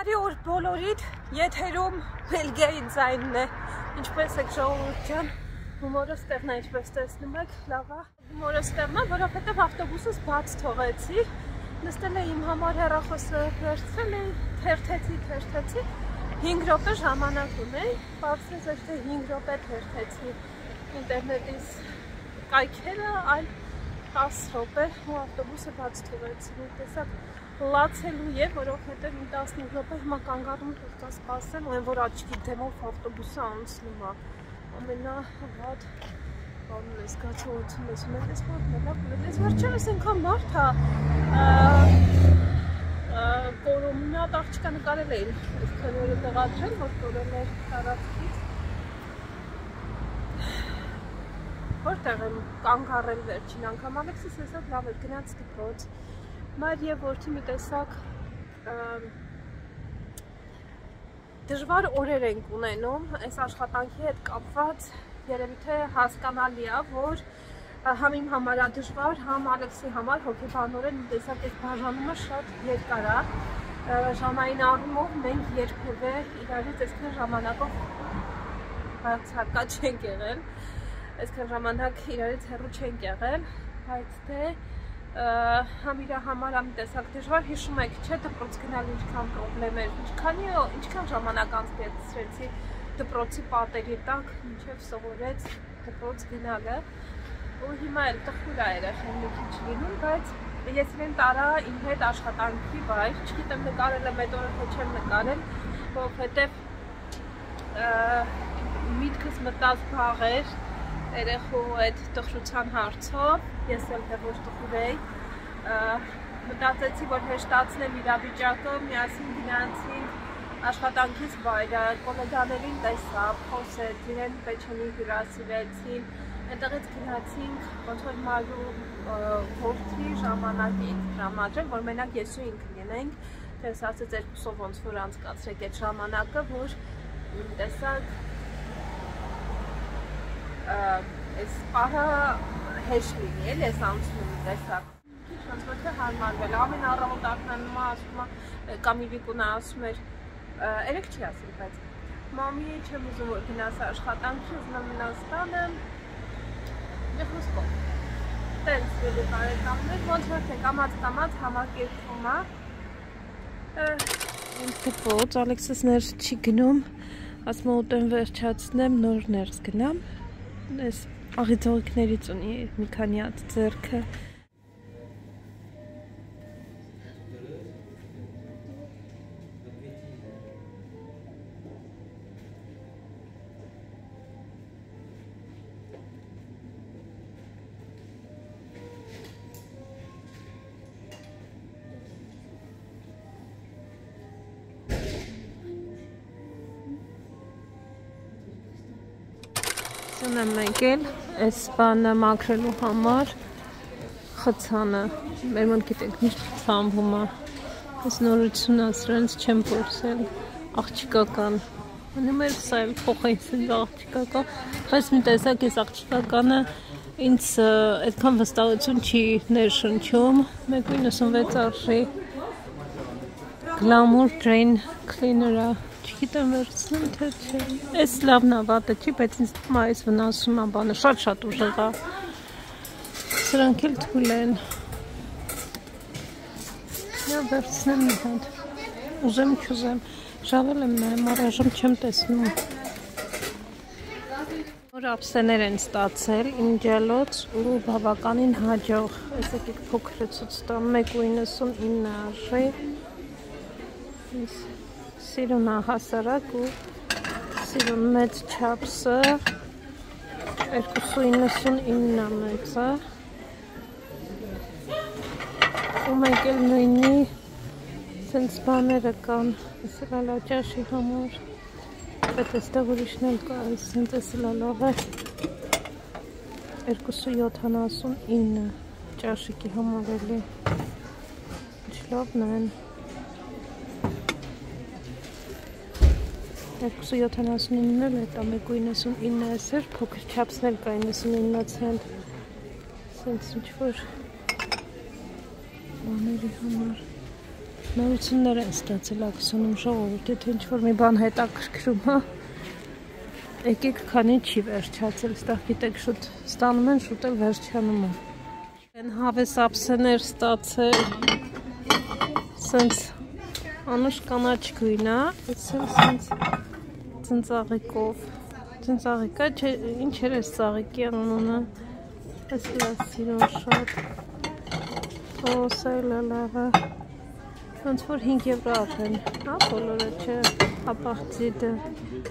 Բարի օր բոլորիդ, եթերում Բելգիայի ձայնն է, ինչպես եք ժողովուրդ ջան, հումորը ստեղն է, ինչպես տեսնում եք, լավ է, հումորը ստեղն է, որովհետև ավտոբուսս բաց թողեցի, նստել է իմ համար հեռախոսը վերցրել էի, թերթեցի, 5 րոպե ժամանակ ունեի, բարձրեց էր թե 5 րոպե թերթեցի ինտերնետից կայքերը, այլ 10 րոպե ու ավտոբուսը բաց թողեցի, մի տեսակ լացելու է, որովհետև մի 15 րոպե հիմա կանգառում թողքա սպասեմ, այն որ աչքի դեմով ավտոբուսը անցնում է, ամենավատ բանն է զգացողությունն ես ունեմ, ես մոտ ես վերջերս ենքան մարդ է, որում մի հատ աղջիկա նկարել էին, ես քնորը տեղադրել, որ կորել էր տարածքից, որտեղ եմ կանգառել վերջին անգամ, Ալեքսիս հեսատ լավ էր գնաց դպրոց, Մայր և որդի մի տեսակ դժվար օրեր ենք ունենում, այս աշխատանքի հետ կապված երևի թե հասկանալի է, որ համ իմ համար է դժվար, համ Ալեքսի համար հոգեբանորեն մի տեսակ այս բաժանումը շատ երկար է, ժամային առումով մենք երբևէ իրարից այսքան ժամանակով բացակա չենք եղել, այսքան ժամանակ իրարից հեռու չենք եղել, բայց թե համ իրա համար ամի տեսակ դժվար հիշում եք, չէ դպրոց գնալ ինչքան պրոբլեմ էր, ինչքան ժամանակ անցկացրեցի դպրոցի պատերի տակ, մինչև սովորեց դպրոց գնալը ու հիմա էլ տխուր է երեխան մի քիչ լինում, բայց ես իրեն տարա իմ հետ աշխատանքի վայր, չգիտեմ նկարել եմ այդ օրը թե չեմ նկարել, որովհետև միտքս մտած բաղ էր երեխու այդ տխրության հարցով, ես էլ թե ոչ տխուր էի, մտածեցի, որ հեշտացնեմ իրավիճակը, միասին գնացինք աշխատանքից վայրը, կոլեգաներին տեսա, խոսեց, իրեն Պեչենի հյուրասիրեցին, այնտեղից գնացինք, ոնց որ Մարու որդի ժամանակից ժամադրել, որ մենակ ես ու ինքը լինենք, թե ես ասեց երկուսով ոնց որ անցկացրեք այդ ժամանակը, որ տեսակ այս պահը հեշտ լինի, էլ ես անցնում տեսակ, ոնց որ թե հարմարվել, ամեն առավոտ ակնանում ասում կամ իվիկունը ասում էր, երեք չի ասել, բայց մամի չեմ ուզում որ գնաս աշխատանքի, ուզում եմ մնաս տանը, եղուսկով, տենց վելի բարեկամներ, ոնց որ թե կամաց համակերպվում է, ինձ դպոց, Ալեքսս ներս չի գնում, ասում ուտեմ վերջացնեմ, նոր ներս գնամ, ես աղիձողիկներից ունի մի քանի հատ ձեռքը, Սնեմ մենք էլ, այս բանը մաքրելու համար խցանը, մեր մոտ գիտենք միշտ ծանվում է, այս նորություն ասրանց չեմ փորձել, աղջիկական, անում էր սա էլ փոխային սենց աղջիկական, այս մի տեսակ այս աղջիկականը ինձ այդքան վստահություն չի ներշնչում, 1.96 արժի Glamour Drain Cleaner-ը Չգիտեմ վերցնեմ թե չէ, այս լավն է վատը չի, բայց ինձ այս վնասում է բանը, շատ ուժեղ է, սրանք էլ թույլ են, վերցնեմ մի հատ, ուզեմ չուզեմ, ժավել եմ նայեմ, առայժմ չեմ տեսնում, որ ապսեներ են ստացել, իմ ջելոց ու բավականին հաջող, այս եկեք փոքրը ցույց տամ, 1.99 արժի, Սիրուն հասարակ ու սիրուն մեծ չապսը 2.99 մեծը ու մեկ էլ նույնի սենց բաները կան ես էլ ալաճաշի համար բայց եստեղ ուրիշն էլ կա սենց ես էլ ալավ է 2.79 ճաշիկի համար էլի ինչ լավն են 2.79 էլ էտա 1.99 էր, փոքր չապսն էլ կա 99 ցենտ, սենց ինչ-որ բաների համար, Նորություններ են ստացել ակցիոնում ժողովուրդ, եթե ինչ-որ մի բան հետաքրքրում, հա։ Եկեք քանի չի վերջացել, ստեղ գիտեք շուտ ստանում են, շուտ էլ վերջանում է։ Են հավես ափսեներ ստացել, սենց անուշ կանաչ գույն է, այս էլ սենց ծնծաղիկով, ծնծաղիկա, ինչ էր այս ծաղիկի անունը, այս լա սիրուն շատ, սա էլ լավ է, ոնց որ 5 եվրո արդեն, հա, բոլորը չէ, հապաղձիդը,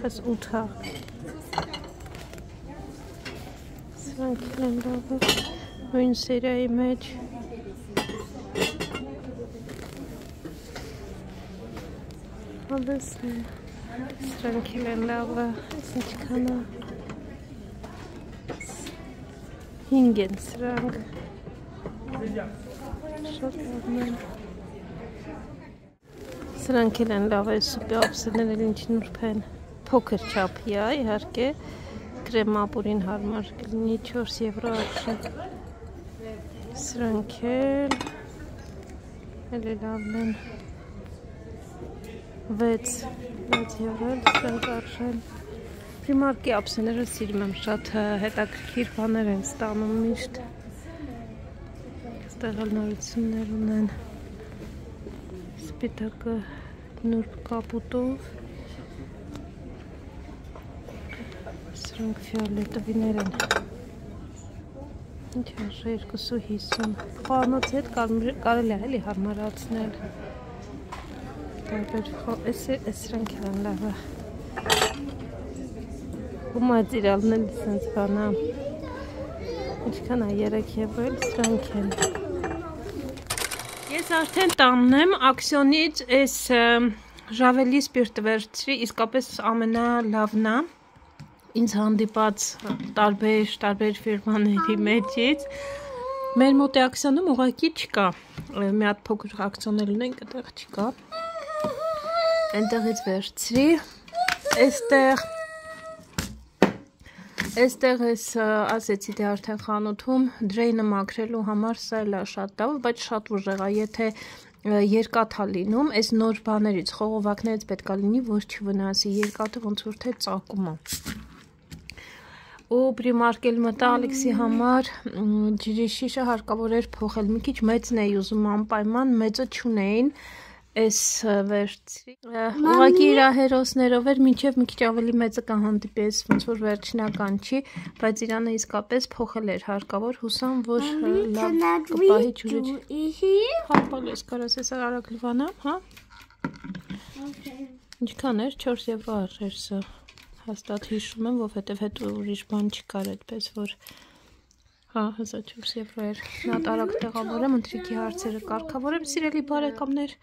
այս 8 հա։ Սրանք են լավ է, նույն սերիայի մեջ։ Հաբես է, սրանք են լավ է, այս ինչքան է, 5 են սրանք, շատ լավն են։ Սրանք են լավ է, սուպի ափսեներ էլ ինչ նուրբ են, փոքր չափի է, իհարկե, կրեմապուրին հարմար կլինի 4 եվրո արժեք։ Սրանք էլ լավն են, 6 եվրո էլ սրանք արժեն։ Պրիմարկի ափսեները սիրում եմ, շատ հետաքրքիր բաներ են ստանում միշտ։ Ստեղ էլ նորություններ ունեն, սպիտակը նուրբ կապուտով, սրանք ֆիոլետովիներ են, ինչ արժե 2.50, խոհանոցի հետ կարելի է էլի հարմարացնել, սրանք են լավ է, ու մատիրալն էլ սենց բանա, ինչքան է 3 եվրո էլ սրանք են։ Ես արդեն տանն եմ, ակցիոնից այս ժավելի սպիրտը վերցրի, իսկապես ամենալավն է, ինձ հանդիպած տարբեր ֆիրմաների մեջից, մեր մոտ ակցիոնում ուղղակի չկա, մի հատ փոքր ակցիոնել ունենք, այդտեղ չկա, այնտեղից վերցրի, Այստեղ ես ասեցի թե արդեն խանութում դրեյնը մաքրելու համար սա էլ է շատ լավ, բայց շատ ուժեղ է, եթե երկաթ է լինում, այս նոր բաներից, խողովակներից պետք է լինի, որ չվնասի, երկաթը ոնց որ թե ծակում է։ Ու պրիմարկել մտա Ալեքսի համար ջրի շիշը հարկավոր էր փոխել, մի քիչ մեծն էի ուզում անպայման, մեծը չունեին, այս վերցրի, ուղղակի իր հերոսներով էր, մինչև մի քիչ ավելի մեծը կհանդիպի, այս ոնց որ վերջնական չի, բայց իրանը իսկապես փոխել էր հարկավոր, հուսամ, որ լավ կպահի ջուրը։ Հապալես կարաս ես արագ լվանամ, հա։ Ինչքան էր, 4 եվրո արժեր սա, հաստատ հիշում եմ, որովհետև հետո ուրիշ բան չկար այդպես, որ հա, հզա 4 եվրո էր, նա արագ տեղավորեմ, ընթրիքի հարցերը կարգավորեմ, սիրելի բարեկամներ,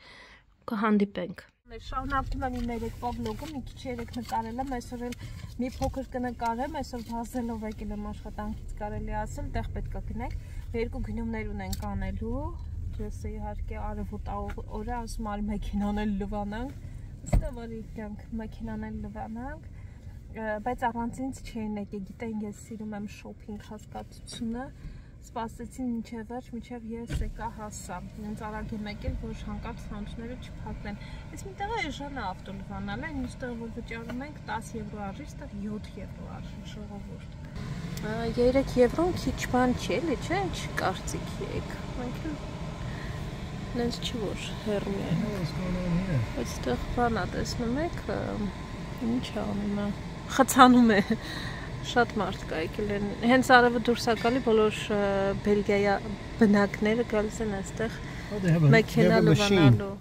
կհանդիպենք։ Շարունակում եմ իմ 3 վլոգը, մի քիչ 3 նկարել եմ, այսօր էլ մի փոքր կնկարեմ, այսօր վազելով եկել եմ աշխատանքից կարելի ասել, տեղ պետք է գնենք, 2 գնումներ ունենք անելու, ջեսը իհարկե արևոտ օրը ասում արի մեքենան էլ լվանանք, ստավարի կյանք մեքենան էլ լվանանք, բայց առանց ինձ չէին եկել, գիտեն ես սիրում եմ շոփինգ հասկացությունը, սպասեցին մինչև վերջ, մինչև ես եկա հասա, ինձ արագ եմ եկել, որ հանկարծ խանութները չփակվեն, ես մի տեղը էժան է ավտո լվանալ են, ինձ տեղը որ վճարում ենք 10 եվրո արժի, ստեղ 7 եվրո արժի ժողովուրդ, 3 եվրոն քիչ բան չի էլի, չէ, ինչ կարծիքի եք, մենք նենց չի որ հեռու ենք, բայց ստեղ բան է տեսնում եք, ինչ է անում է, խցանում է, շատ մարդ կա եկել են, հենց արևը դուրս է գալի, բոլոր Բելգիայի բնակները գալիս են այստեղ մեքենա լվանալու։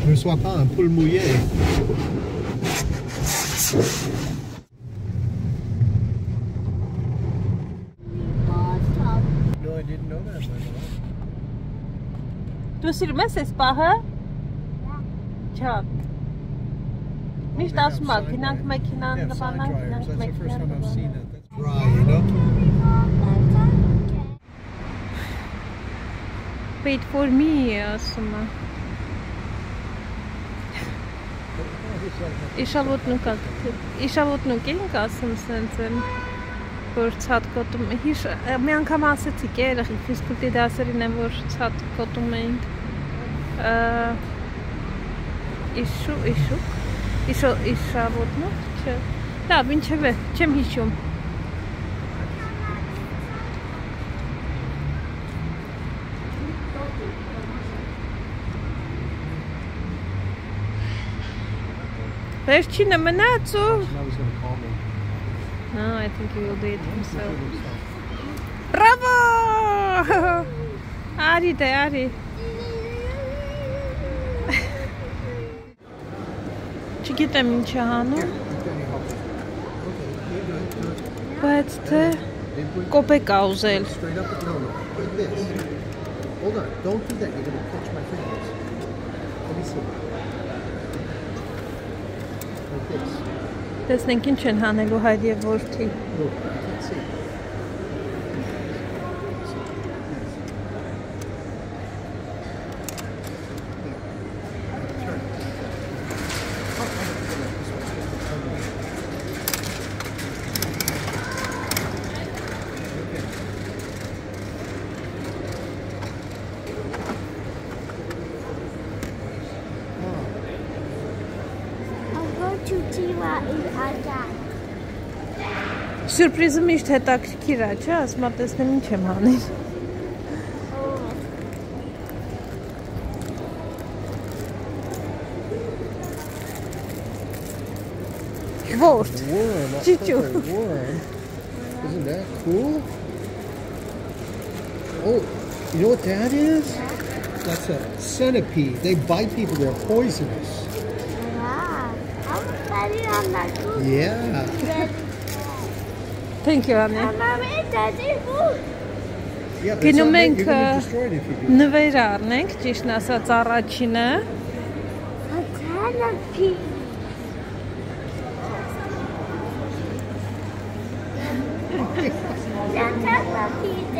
Ne sois pas un poule mouillé. No, I didn't know that. Դու սիրում ես այս պահը? Չէ։ Միշտ ասում ա, գնանք մեքենան լվանանք, գնանք մեքենան լվանանք։ Wait for me, ասում ա։ Իշավոտնուկ ենք ասում սենց եմ։ որ ցածկոտում հիշ մի անգամ ասեցիք երեխի ֆիզկուլտի դասերին են որ ցածկոտում էինք իշավոտնո չէ լավ ինչև է չեմ հիշում վերջինը մնաց ու No, I think he will do it himself. Bravo! Ari de Ari. Չգիտեմ ինչ է հանում։ Բայց թե կոպեկ ա ուզել։ Straight up, no, like this. Hold on, don't do that. You're going to catch my fingers. Let me see. Like this. Տեսնենք ինչ են հանելու հայր և որդի։ Look, I can't see. Սյուրպրիզը միշտ հետաքրքիր է, չէ՞, ասում եմ տեսնեմ ինչ եմ անել։ Ворд։ Чичу։ Isn't that cool? Oh, you know what that is? That's a centipede. They bite people. They're poisonous. Yeah. Thank you, Anne. Yeah, but Գնում you're ենք going to destroy it if you do. նվեր առնենք, ճիշտն ասած առաջինը։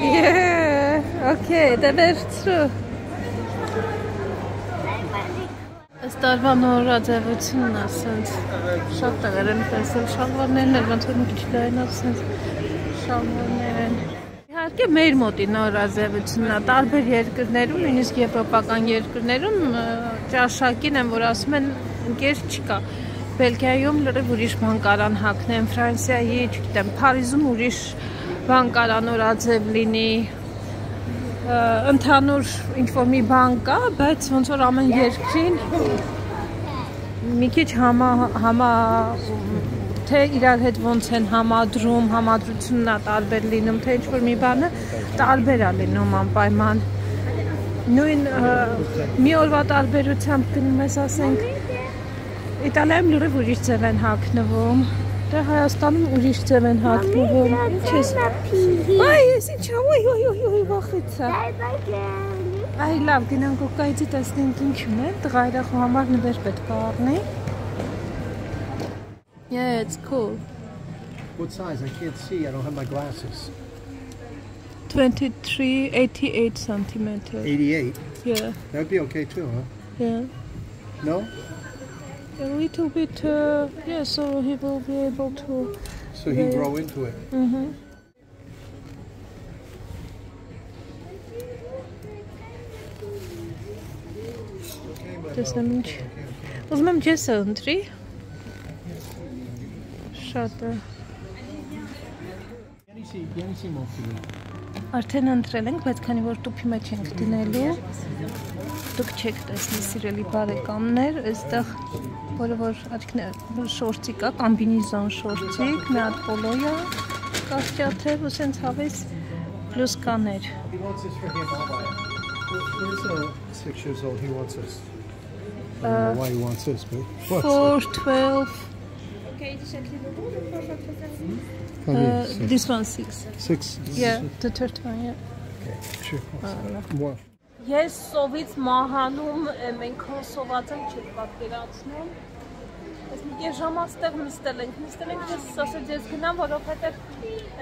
Yeah, okay, դե վերցրու։ Այս տարվա նորաձևությունն է, ասենց շատ տեղեր եմ տեսել, շալվարներն են, ոնց որ մի քիչ լայն ասենց շալվարներ են։ Իհարկե մեր մոտի նորաձևությունն է, տարբեր երկրներում, նույնիսկ եվրոպական երկրներում ճաշակին են, որ ասում են ընկեր չկա։ Բելգիայում լրիվ ուրիշ բան կարան հագնեն, Ֆրանսիայի, չգիտեմ, Փարիզում ուրիշ բան կարա նորաձև լինի։ Ընդհանուր ինչ-որ մի բան կա, բայց ոնց որ ամեն երկրին մի քիչ թե իրար հետ ոնց են համադրում, համադրությունն է տարբեր լինում, թե ինչ-որ մի բանը տարբեր է լինում անպայման։ Նույն մի օրվա տարբերությամբ գնում ես, ասենք, Իտալիայում լրիվ ուրիշ ձև են հագնվում, դե Հայաստանում ուրիշ ձև են հագնվում, ինչ ես։ Այ, ես ինչ է, ոյ, վախեցա։ Այ, լավ, գնանք ուկայցի տեսնենք ինչում է, տղա երախու համար նվեր պետք է առնի։ Yeah, it's cool. What size? I can't see. I don't have my glasses. 88 centimeters. 88? Yeah. That would be okay too, huh? Yeah. No? A little bit, yeah, so he will be able to... So he grow into it. Mm-hmm. Տեսնեմ ինչ։ Ուզում եմ ջեսը ընտրի։ Շատ է։ Արդեն ընտրել ենք, բայց քանի որ տուփի մեջ ենք դնելու, դուք չեք տեսնի սիրելի բարեկամներ, այստեղ որը որ աչքներ շորցի կա, կամբինիզոն շորցիկ, մի հատ պոլոյա, կարճաթև ու սենց հավես պլյուս կաներ։ He's 6 years old. He wants this. I don't know why he wants this, but 4, 12. This one 6. 6. Yeah, the third one, yeah. Okay, sure. More. Ես սովից մահանում մենք սոված եմ չեք պատկերացնում։ Ես մի կես ժամ աստեղ նստել ենք, ես ասեց ես գնամ, որովհետև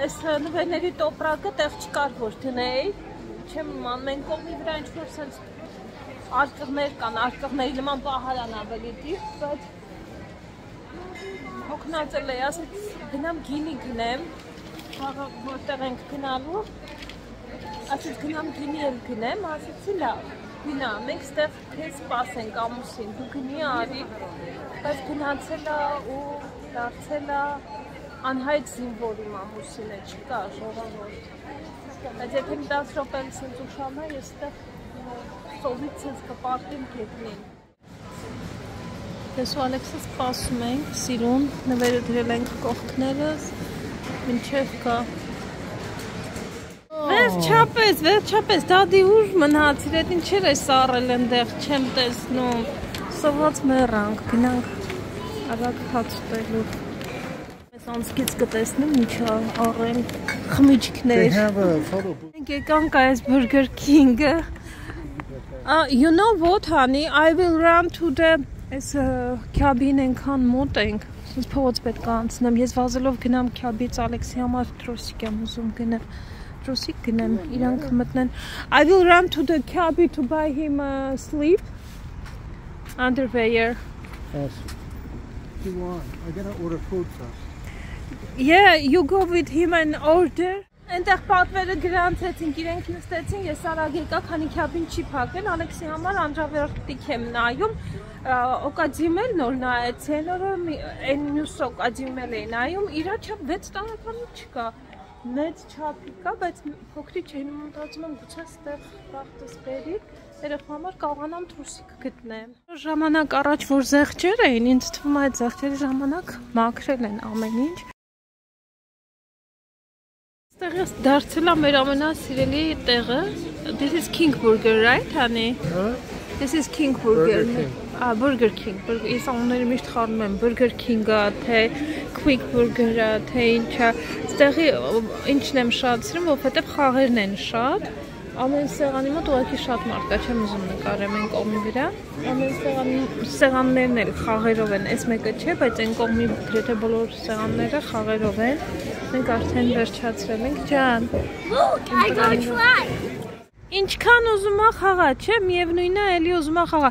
այս նվերների տոպրակը տեղ չկար որ դնեի, չեմ իման, մենք կողմի վրա ինչ-որ սենց արկղներ կան, արկղների նման պահարան ավելի դիպ, բայց հոգնածել էի, ասեց գնամ գինի գնեմ, որտեղ ենք գնալու, ասից գնամ գինի էլ գնեմ, ասեցի լավ, գնա, մենք ստեղ քեզ սպասենք ամուսին, դու գնի արի, բայց գնացել է ու դարձել է անհայտ զինվոր իմ ամուսինը, չկա ժողովուրդ, բայց եթե 10 րոպեից ինձ ուշանա, ես ստեղ սովից ինձ կպարտեմ գետնին։ Ես ու Ալեքսը սպասում ենք, սիրուն, նվերը դրել ենք կողքներս, մինչև կա։ Վերջապես, դադի ուր մնացիր, էդ ինչեր է սարել ընդեղ, չեմ տեսնում, սոված մեռանք, գնանք արագ հաց ուտելու։ Մեզ անցքից կտեսնեմ ինչ առեն խմիչքներ։ Մենք եկանք այս Burger King-ը։ You know what, honey, I will run to the Այս քյաբին ենքան մոտ ենք, սենց փողոց պետք է անցնեմ, ես վազելով գնամ քյաբից Ալեքսի համար տրոսիկ եմ ուզում գնեմ, տրոսիկ գնեմ, իրանք մտնեն, I will run to the cabby to buy him sleep underwear. Yes. You want? I gotta order food first. Yeah, you go with him and order. Այնտեղ պատվերը գրանցեցինք, իրենք նստեցին, ես արագ եկա, քանի քյաբին չի փակվել, Ալեքսի համար անջավերտիկ եմ նայում, օկադիմ էլ նոր նայեցել, այն մյուս օկադիմ էլ էի նայում, իրա չափ 6 տարեկանի չկա, մեծ չափի կա, բայց փոքրիկ չէ, մտածում եմ գուցե ստեղ բախտս բերի, երեխու համար կարողանամ տրուսիկ գտնեմ։ Ժամանակ առաջ որ զեղչեր էին, ինձ թվում է այդ զեղչերի ժամանակ մաքրել են ամեն ինչ։ Տեղս դարձել է մեր ամենասիրելի տեղը։ This is King Burger, right, honey? This is King Burger. Burger King. Ես անունները միշտ խառնում եմ Burger King-ը, թե Quick Burger-ը, թե ինչա։ Ստեղի ինչն եմ շատ սիրում, որովհետև խաղերն են շատ։ Ամեն սեղանի մոտ ուղղակի շատ մարդ կա, չեմ ուզում նկարեմ այն կողմի վրա։ Ամեն սեղաններն էլ խաղերով են, այս մեկը չէ, բայց այն կողմի գրեթե բոլոր սեղանները խաղերով են։ Մենք արդեն վերջացրել ենք, ջան։ Look, I go try. Ինչքան ուզում ա խաղա, չէ, միևնույնն է, էլի ուզում ա խաղա։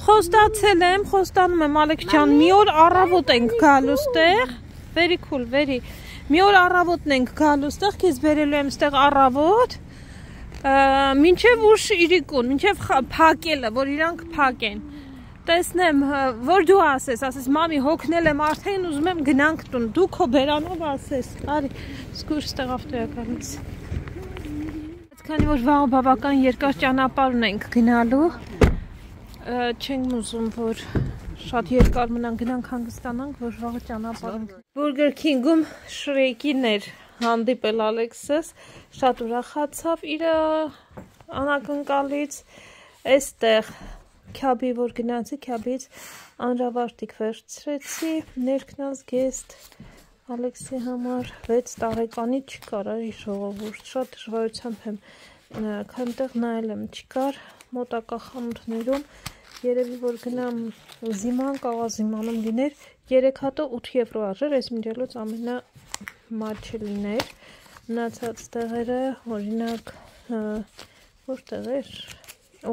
Խոստացել եմ, խոստանում եմ Ալեքս ջան, մի օր առավոտ ենք գալու ստեղ։ Very cool, very։ Մի օր առավոտն ենք գալու ստեղ, քեզ բերելու եմ ստեղ առավոտ։ Մինչև ուշ իրիկուն, մինչև փակելը, որ իրանք փակեն։ Տեսնեմ, որ դու ասես, մամի հոգնել եմ արդեն ուզում եմ գնանք տուն, դու քո բերանով ասես, արի, սկուր ստեղ ավտոյակալից։ Քանի որ վաղը բավական երկար ճանապարհ ունենք գնալու, չենք ուզում, որ շատ երկար մնանք գնանք հանգստանանք, որ վաղը ճանապարհ ենք։ Burger King-ում Շրեյկին էր հանդիպել Ալեքսս, շատ ուրախացավ իր անակնկալից, այստեղ քյաբի որ գնացի, քյաբից անրավարտիկ վերցրեցի, ներքնած գեստ Ալեքսի համար 6 տարեկանի չկար, արի ժողովուրդ, շատ դժվարությամբ եմ քանտեղ նայել եմ, չկար մոտակա խանութներում, երևի որ գնամ զիման, կարող զիմանում լիներ, 3 հատը 8 եվրո արժեր, այս մինչելուց ամենամատչելին էր, մնացած տեղերը, օրինակ, որտեղ էր,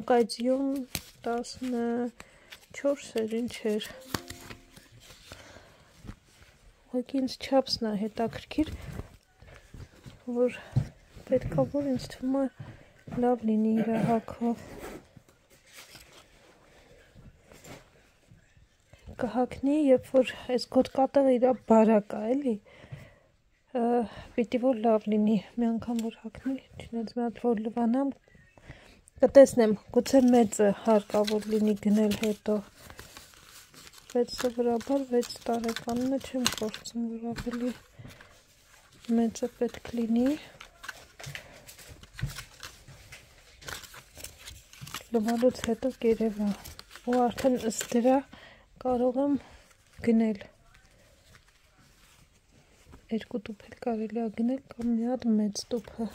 օկադիում 14 էր, ինչ էր, ուղղակի ինձ չափսն է հետաքրքիր, որ պետքա որ ինձ թվում է լավ լինի իր հագով, կհագնի, երբ որ այս գոտկատեղը իր բարակ է, էլի, պիտի որ լավ լինի, մի անգամ որ հագնի, չնայած մի հատ որ լվանամ, կտեսնեմ, գուցե մեծը հարկավոր լինի գնել հետո, բայց սովորաբար 6 տարեկանինը չեմ փորձում, որ ավելի մեծը պետք լինի, լվալուց հետո կերևա, ու արդեն ըստ դրա կարող եմ գնել, 2 տուփ էլ կարելի է գնել կամ մի հատ մեծ տուփը,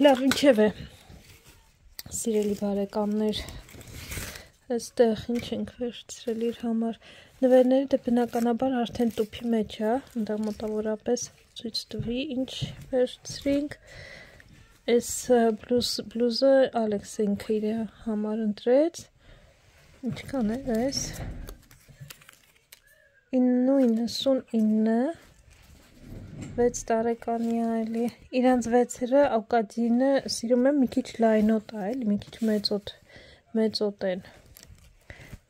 լավ ինչև է, սիրելի բարեկամներ, այստեղ ինչ ենք վերցրել իր համար, նվերները դե բնականաբար արդեն տուփի մեջ է, այնտեղ մոտավորապես ցույց տվի, ինչ վերցրինք, այս բլուզը Ալեքսը ինքը իր համար ընտրեց, ինչքան է այս, 9.99, 6 տարեկանի է էլի։ Իրանց 6-երը ակադինը սիրում է մի քիչ լայնոտ է, էլի, մի քիչ մեծոտ են։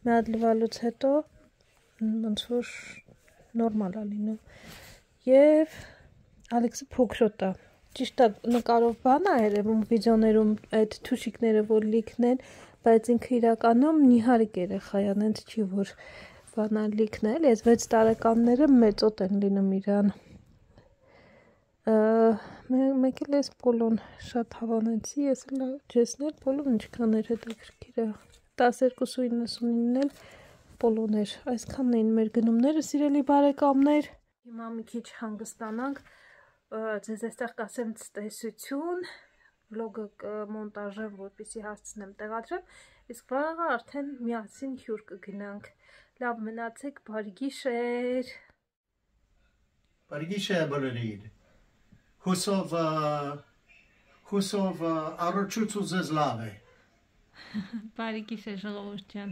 Մի հատ լվալուց հետո ոնց որ նորմալ է լինում։ Եվ Ալեքսը փոքրոտ է։ Ճիշտ է, նկարով բան է երևում վիդեոներում այդ թուշիկները որ լիքն են, բայց ինքը իրականում նիհարիկ երեխա է, այնց չի որ բանա լիքն է, էլի, այս 6 տարեկանները մեծոտ են լինում իրան։ Մեկ էլ էս պոլոն շատ հավանեցի, ես էլ ջեսն էլ պոլոն ինչքան էր հետաքրքիր է։ 12.99-ն էլ պոլոն էր։ Այսքանն էին մեր գնումները, սիրելի բարեկամներ։ Հիմա մի քիչ հանգստանանք, ձեզ այստեղ կասեմ ցտեսություն, վլոգը կմոնտաժեմ, որպեսզի հասցնեմ տեղադրեմ, իսկ վաղը արդեն միասին հյուր կգնանք։ Լավ մնացեք, բարի գիշեր։ Բարի գիշեր բոլորին։ Հուսով առողջություն ձեզ լավ է։ Բարի գիշեր ժողովուրդ ջան։